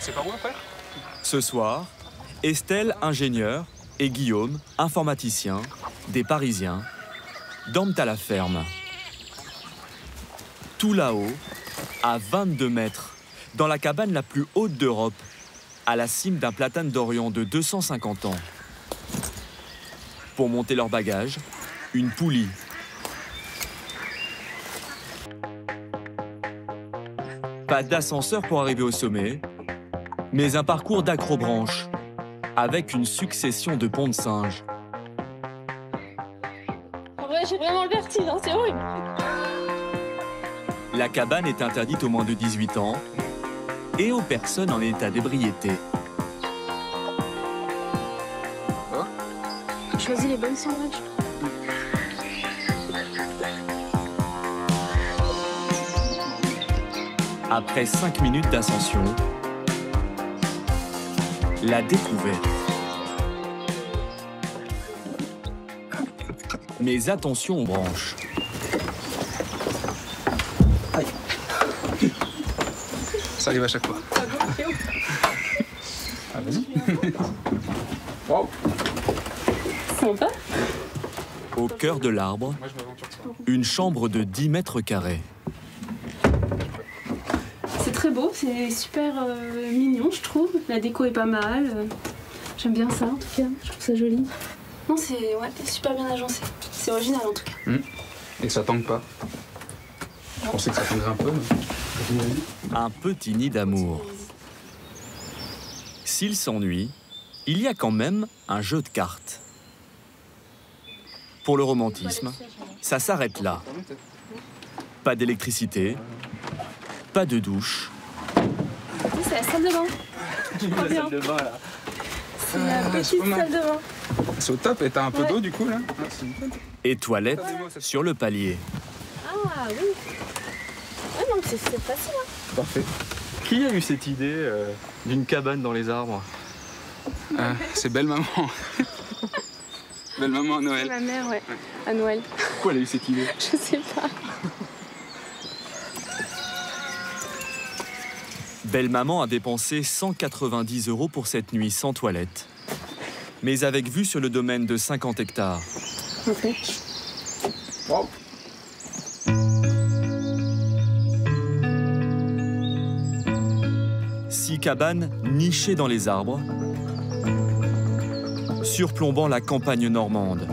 C'est pas moi, frère? Ce soir, Estelle, ingénieure, et Guillaume, informaticien, des Parisiens, dorment à la ferme. Tout là-haut, à 22 mètres, dans la cabane la plus haute d'Europe, à la cime d'un platane d'Orient de 250 ans. Pour monter leurs bagages, une poulie. Pas d'ascenseur pour arriver au sommet, mais un parcours d'accrobranche, avec une succession de ponts de singes. En vrai, j'ai vraiment le vertige, hein, c'est horrible. La cabane est interdite aux moins de 18 ans et aux personnes en état d'ébriété. Choisis les bonnes sandwichs. Après 5 minutes d'ascension, la découverte. Mais attention aux branches. Aïe. Ça arrive à chaque fois. Ah, vas-y. Wow. Sympa. Au cœur de l'arbre, une chambre de 10 mètres carrés. C'est très beau, c'est super mignon, je trouve. La déco est pas mal. J'aime bien ça, en tout cas. Je trouve ça joli. Non, c'est ouais, super bien agencé. C'est original, en tout cas. Et ça tangue pas. Je pensais que ça tanguerait un peu, mais... Un petit nid d'amour. S'il s'ennuie, il y a quand même un jeu de cartes. Pour le romantisme, ça s'arrête là. Pas d'électricité, pas de douche. C'est la salle de bain. La salle de bain, là. C'est la petite salle de bain. C'est au top, et t'as un peu d'eau du coup là? Et toilette sur le palier. Ah oui. Ouais, non, c'est facile. Hein. Parfait. Qui a eu cette idée d'une cabane dans les arbres? C'est belle maman. Belle maman à Noël. Ma mère, ouais, à Noël. Pourquoi elle a eu cette idée? Je sais pas. Belle maman a dépensé 190 € pour cette nuit sans toilette. Mais avec vue sur le domaine de 50 hectares. Ok. Wow. Six cabanes nichées dans les arbres, surplombant la campagne normande.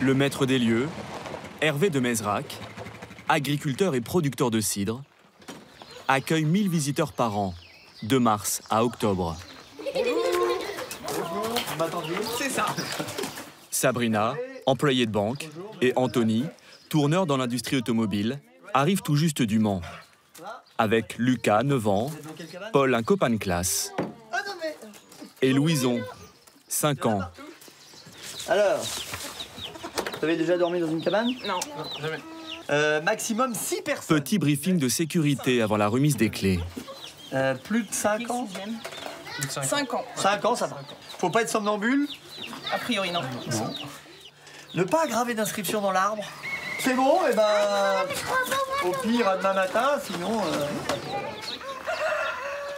Le maître des lieux, Hervé de Mézerac, agriculteur et producteur de cidre, accueille 1000 visiteurs par an, de mars à octobre. C'est ça. Sabrina, employée de banque, et Anthony, tourneur dans l'industrie automobile, arrivent tout juste du Mans. Avec Lucas, 9 ans, Paul, un copain de classe, et Louison, 5 ans. Alors, vous avez déjà dormi dans une cabane? Non, jamais. Maximum 6 personnes. Petit briefing de sécurité avant la remise des clés. Plus de 5 ans? 5 ans. 5 ans, ça va. Faut pas être somnambule? A priori, non. Ne pas aggraver d'inscription dans l'arbre. C'est bon, et ben... Au pire, à demain matin, sinon...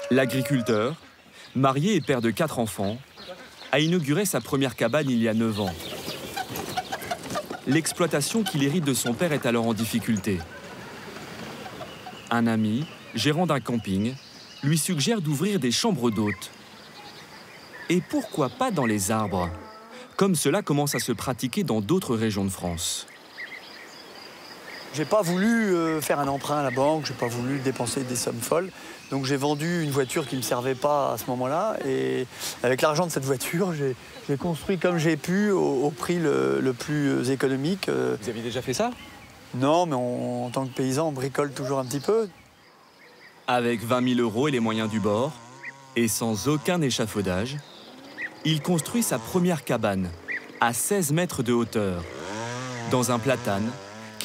L'agriculteur, marié et père de 4 enfants, a inauguré sa première cabane il y a 9 ans. L'exploitation qu'il hérite de son père est alors en difficulté. Un ami, gérant d'un camping, lui suggère d'ouvrir des chambres d'hôtes. Et pourquoi pas dans les arbres, comme cela commence à se pratiquer dans d'autres régions de France. J'ai pas voulu faire un emprunt à la banque, j'ai pas voulu dépenser des sommes folles. Donc j'ai vendu une voiture qui ne me servait pas à ce moment-là. Et avec l'argent de cette voiture, j'ai construit comme j'ai pu au prix le plus économique. Vous aviez déjà fait ça? Non, mais en tant que paysan, on bricole toujours un petit peu. Avec 20 000 € et les moyens du bord, et sans aucun échafaudage, il construit sa première cabane, à 16 mètres de hauteur, dans un platane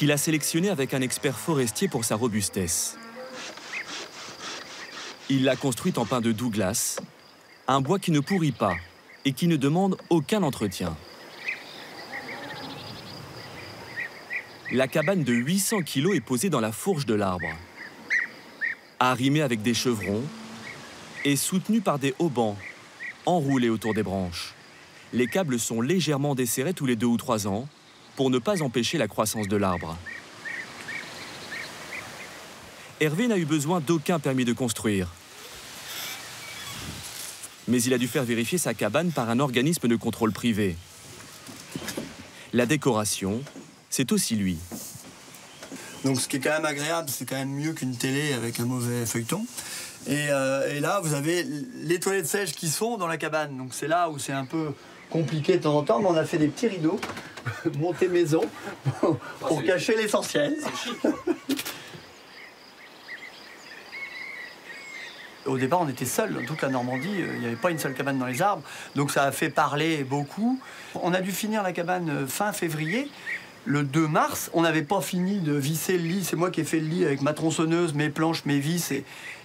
qu'il a sélectionné avec un expert forestier pour sa robustesse. Il l'a construite en pin de Douglas, un bois qui ne pourrit pas et qui ne demande aucun entretien. La cabane de 800 kg est posée dans la fourche de l'arbre, arrimée avec des chevrons et soutenue par des haubans enroulés autour des branches. Les câbles sont légèrement desserrés tous les 2 ou 3 ans pour ne pas empêcher la croissance de l'arbre. Hervé n'a eu besoin d'aucun permis de construire. Mais il a dû faire vérifier sa cabane par un organisme de contrôle privé. La décoration, c'est aussi lui. Donc ce qui est quand même agréable, c'est quand même mieux qu'une télé avec un mauvais feuilleton. Et là, vous avez les toilettes sèches qui sont dans la cabane. Donc c'est là où c'est un peu compliqué de temps en temps, mais on a fait des petits rideaux, montés maison, pour cacher l'essentiel. Au départ, on était seuls dans toute la Normandie, il n'y avait pas une seule cabane dans les arbres, donc ça a fait parler beaucoup. On a dû finir la cabane fin février. Le 2 mars, on n'avait pas fini de visser le lit. C'est moi qui ai fait le lit avec ma tronçonneuse, mes planches, mes vis.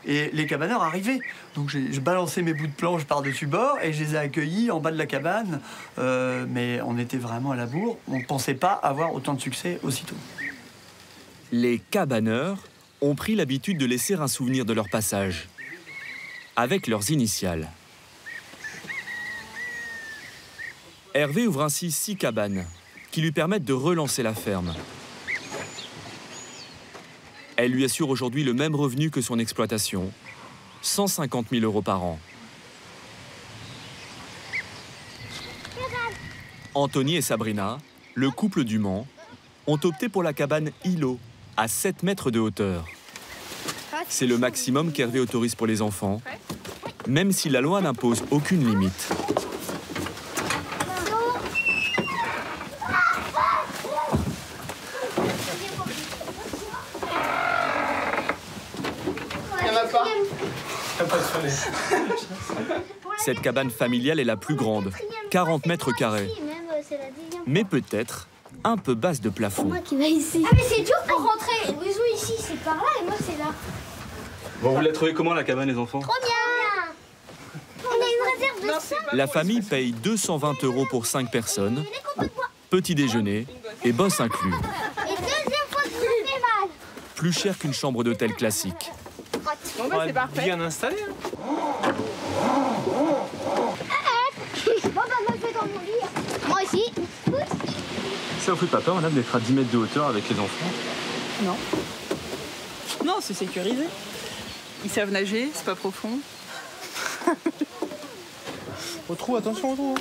Et les cabaneurs arrivaient. Donc j'ai balancé mes bouts de planche par-dessus bord et je les ai accueillis en bas de la cabane. Mais on était vraiment à la bourre. On ne pensait pas avoir autant de succès aussitôt. Les cabaneurs ont pris l'habitude de laisser un souvenir de leur passage, avec leurs initiales. Hervé ouvre ainsi 6 cabanes, qui lui permettent de relancer la ferme. Elle lui assure aujourd'hui le même revenu que son exploitation, 150 000 € par an. Anthony et Sabrina, le couple du Mans, ont opté pour la cabane îlot, à 7 mètres de hauteur. C'est le maximum qu'Hervé autorise pour les enfants, même si la loi n'impose aucune limite. Cette cabane familiale est la plus grande, 40 mètres carrés. Mais peut-être un peu basse de plafond. Moi qui vais ici. Ah mais c'est dur pour rentrer. L'oiseau ici, c'est par là et moi c'est là. Bon, vous la trouvez comment la cabane, les enfants? Trop bien. On a une réserve de 5. La famille paye 220 € pour 5 personnes, petit déjeuner et bosse inclus. Et deuxième fois que je me fais mal. Plus cher qu'une chambre d'hôtel classique. Bon bah c'est parfait. Bien installé. Hein. Bon bah moi je vais dans mon lit. Moi aussi. Ça vous fait pas peur, madame, d'être à 10 mètres de hauteur avec les enfants? Non. Non, c'est sécurisé. Ils savent nager, c'est pas profond. Au trou, attention au trou.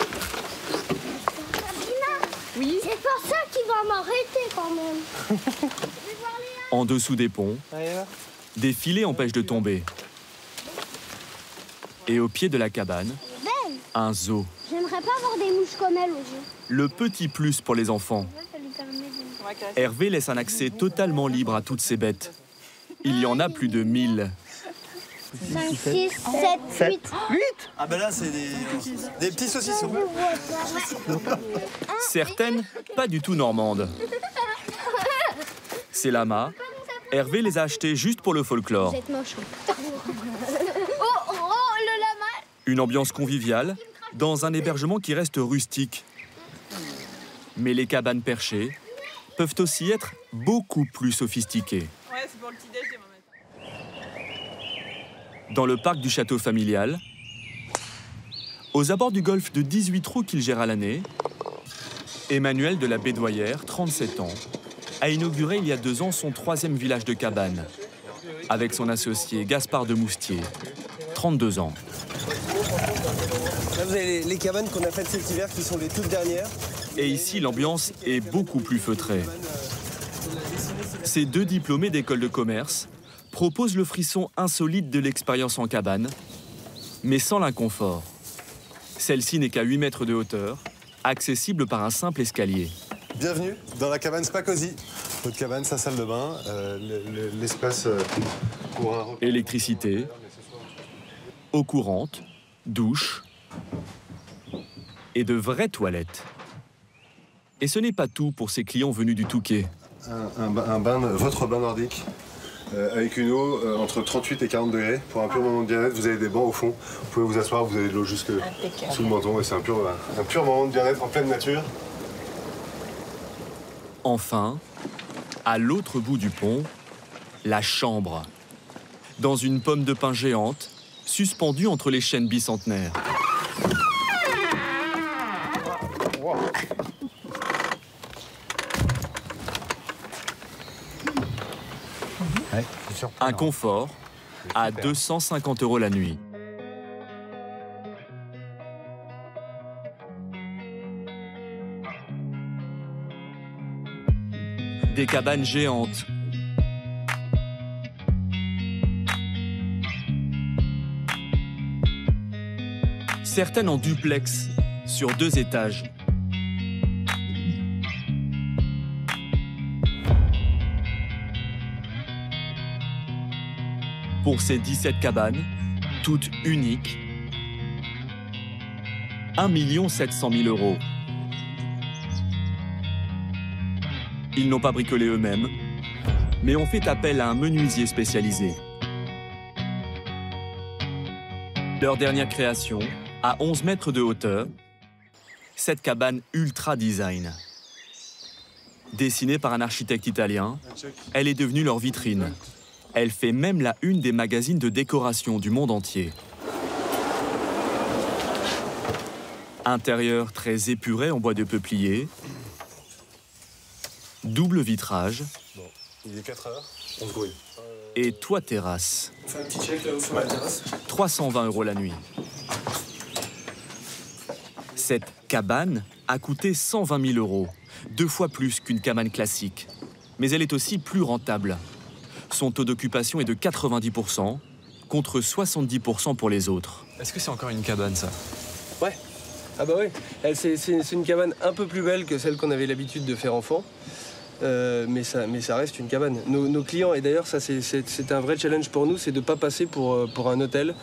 Oui. C'est pas ça qui va m'arrêter quand même. En dessous des ponts, des filets empêchent de tomber. Et au pied de la cabane, un zoo. J'aimerais pas avoir des mouches comme elle au jeu. Le petit plus pour les enfants. Hervé laisse un accès totalement libre à toutes ces bêtes. Il y en a plus de 1000. 5, 6, 7, 8. 8 Ah ben là, c'est des petits saucissons. Certaines, pas du tout normandes. Ces lamas, Hervé les a achetés juste pour le folklore. Vous êtes moche. Oh, le lama. Une ambiance conviviale, dans un hébergement qui reste rustique. Mais les cabanes perchées peuvent aussi être beaucoup plus sophistiquées. Ouais, c'est pour le petit déj demain matin. Dans le parc du château familial, aux abords du golfe de 18 trous qu'il gère à l'année, Emmanuel de la Bédoyère, 37 ans, a inauguré il y a 2 ans son 3e village de cabanes, avec son associé Gaspard de Moustier, 32 ans. Là, vous avez les cabanes qu'on a faites cet hiver, qui sont les toutes dernières. Et ici, l'ambiance est beaucoup plus feutrée. Ces 2 diplômés d'école de commerce proposent le frisson insolite de l'expérience en cabane, mais sans l'inconfort. Celle-ci n'est qu'à 8 mètres de hauteur, accessible par un simple escalier. Bienvenue dans la cabane Spa Cozy. Votre cabane, sa salle de bain, l'espace pour un repas. Électricité, eau courante, douche et de vraies toilettes. Et ce n'est pas tout pour ces clients venus du Touquet. votre bain nordique avec une eau entre 38 et 40 degrés pour un pur moment de bien-être. Vous avez des bancs au fond, vous pouvez vous asseoir, vous avez de l'eau jusque sous le menton et c'est un pur moment de bien-être en pleine nature. Enfin, à l'autre bout du pont, la chambre. Dans une pomme de pin géante, suspendue entre les chênes bicentenaires. Un confort à 250 € la nuit. Des cabanes géantes. Certaines en duplex, sur 2 étages. Pour ces 17 cabanes, toutes uniques, 1 700 000 €. Ils n'ont pas bricolé eux-mêmes, mais ont fait appel à un menuisier spécialisé. Leur dernière création, à 11 mètres de hauteur, cette cabane ultra design. Dessinée par un architecte italien, elle est devenue leur vitrine. Elle fait même la une des magazines de décoration du monde entier. Intérieur très épuré en bois de peuplier. Double vitrage. Bon, il est 4 heures, on se grouille. Et toit terrasse. On fait un petit check là-haut sur la terrasse. 320 € la nuit. Cette cabane a coûté 120 000 €, 2 fois plus qu'une cabane classique. Mais elle est aussi plus rentable. Son taux d'occupation est de 90%, contre 70% pour les autres. Est-ce que c'est encore une cabane, ça? Ouais. Ah bah oui. C'est une cabane un peu plus belle que celle qu'on avait l'habitude de faire enfant. Mais ça reste une cabane. Nos clients, et d'ailleurs ça c'est un vrai challenge pour nous, c'est de ne pas passer pour un hôtel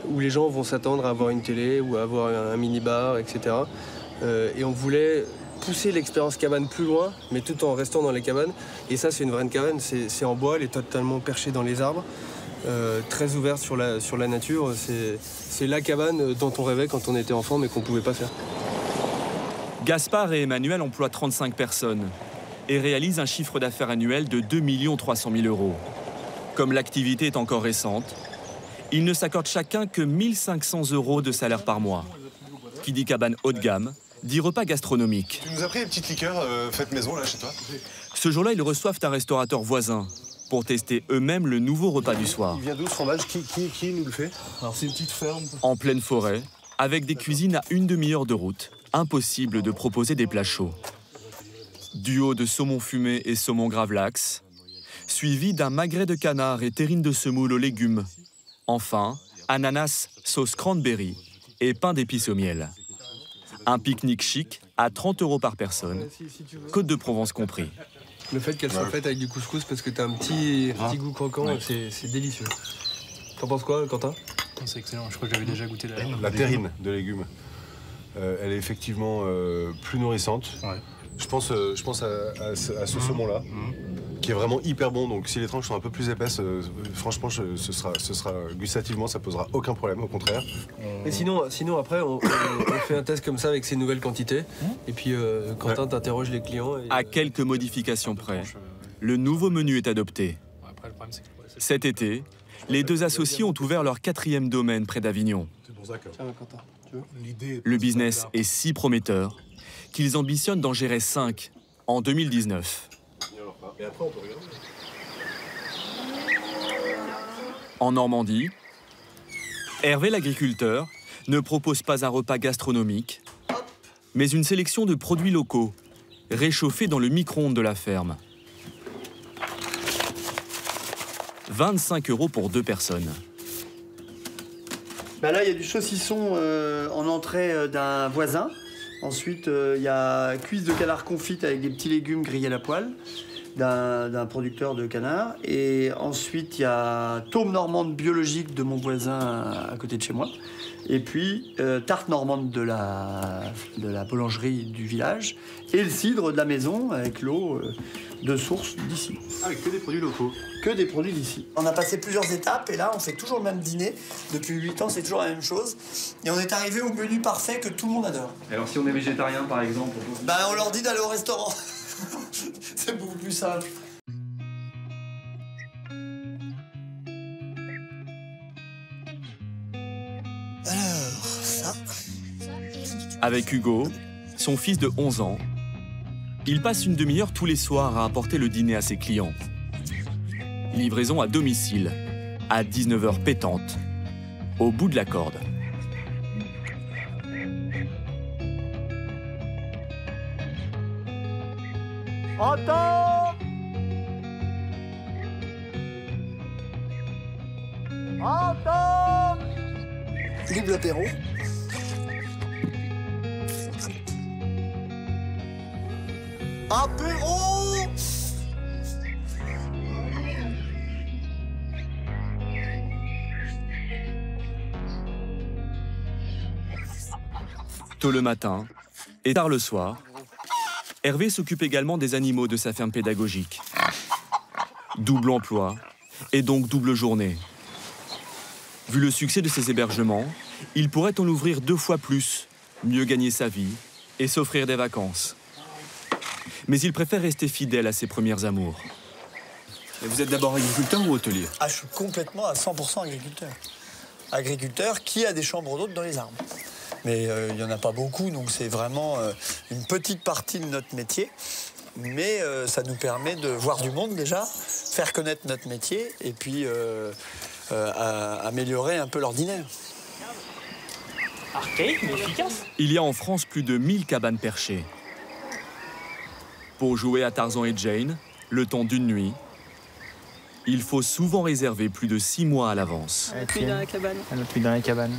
où les gens vont s'attendre à avoir une télé ou à avoir un mini-bar, etc. Et on voulait pousser l'expérience cabane plus loin, mais tout en restant dans les cabanes. Et ça, c'est une vraie cabane, c'est en bois, elle est totalement perchée dans les arbres, très ouverte sur la nature. C'est la cabane dont on rêvait quand on était enfant, mais qu'on ne pouvait pas faire. Gaspard et Emmanuel emploient 35 personnes et réalisent un chiffre d'affaires annuel de 2 300 000 €. Comme l'activité est encore récente, ils ne s'accordent chacun que 1 500 € de salaire par mois. Qui dit cabane haut de gamme, dit repas gastronomique. Tu nous as pris les petites liqueurs faites maison là chez toi? Ce jour-là, ils reçoivent un restaurateur voisin pour tester eux-mêmes le nouveau repas du soir. Il vient d'où ce fromage? Qui nous le fait? Alors c'est une petite ferme. En pleine forêt, avec des cuisines à une demi-heure de route, impossible de proposer des plats chauds. Duo de saumon fumé et saumon gravlax, suivi d'un magret de canard et terrine de semoule aux légumes. Enfin, ananas, sauce cranberry et pain d'épices au miel. Un pique-nique chic à 30 € par personne, Côte de Provence compris. Le fait qu'elle soit faite avec du couscous parce que t'as un petit goût croquant, c'est délicieux. T'en penses quoi, Quentin? C'est excellent, je crois que j'avais déjà goûté la terrine de légumes. Elle est effectivement plus nourrissante. Ouais. Je pense à ce saumon-là, qui est vraiment hyper bon. Donc si les tranches sont un peu plus épaisses, franchement, ce sera gustativement, ça posera aucun problème, au contraire. Et sinon après, on fait un test comme ça avec ces nouvelles quantités. Et puis Quentin t'interroge les clients. À quelques modifications près, le nouveau menu est adopté. Cet été, les deux associés ont ouvert leur 4e domaine près d'Avignon. Le business est si prometteur qu'ils ambitionnent d'en gérer 5 en 2019. En Normandie, Hervé l'agriculteur ne propose pas un repas gastronomique, mais une sélection de produits locaux, réchauffés dans le micro-ondes de la ferme. 25 € pour 2 personnes. Bah là, il y a du saucisson en entrée d'un voisin. Ensuite, il y a cuisse de canard confite avec des petits légumes grillés à la poêle. d'un producteur de canards. Et ensuite, il y a taume normande biologique de mon voisin à côté de chez moi. Et puis, tarte normande de la boulangerie du village. Et le cidre de la maison avec l'eau de source d'ici. Avec que des produits locaux. Que des produits d'ici. On a passé plusieurs étapes et là, on fait toujours le même dîner. Depuis 8 ans, c'est toujours la même chose. Et on est arrivé au menu parfait que tout le monde adore. Alors si on est végétarien, par exemple, on leur dit d'aller au restaurant. C'est beaucoup plus simple. Alors, ça... Avec Hugo, son fils de 11 ans, il passe une demi-heure tous les soirs à apporter le dîner à ses clients. Livraison à domicile, à 19h pétante, au bout de la corde. Attends! Attends! Double apéro. Apéro! Tôt le matin et tard le soir, Hervé s'occupe également des animaux de sa ferme pédagogique. Double emploi et donc double journée. Vu le succès de ses hébergements, il pourrait en ouvrir 2 fois plus, mieux gagner sa vie et s'offrir des vacances. Mais il préfère rester fidèle à ses premiers amours. Et vous êtes d'abord agriculteur ou hôtelier? Ah, je suis complètement à 100% agriculteur. Agriculteur qui a des chambres d'hôtes dans les arbres. Mais il n'y en a pas beaucoup, donc c'est vraiment une petite partie de notre métier. Mais ça nous permet de voir du monde déjà, faire connaître notre métier et puis améliorer un peu l'ordinaire. Archaïque mais efficace. Il y a en France plus de 1000 cabanes perchées. Pour jouer à Tarzan et Jane, le temps d'une nuit, il faut souvent réserver plus de 6 mois à l'avance. Elle est dans la cabane. Elle est dans la cabane.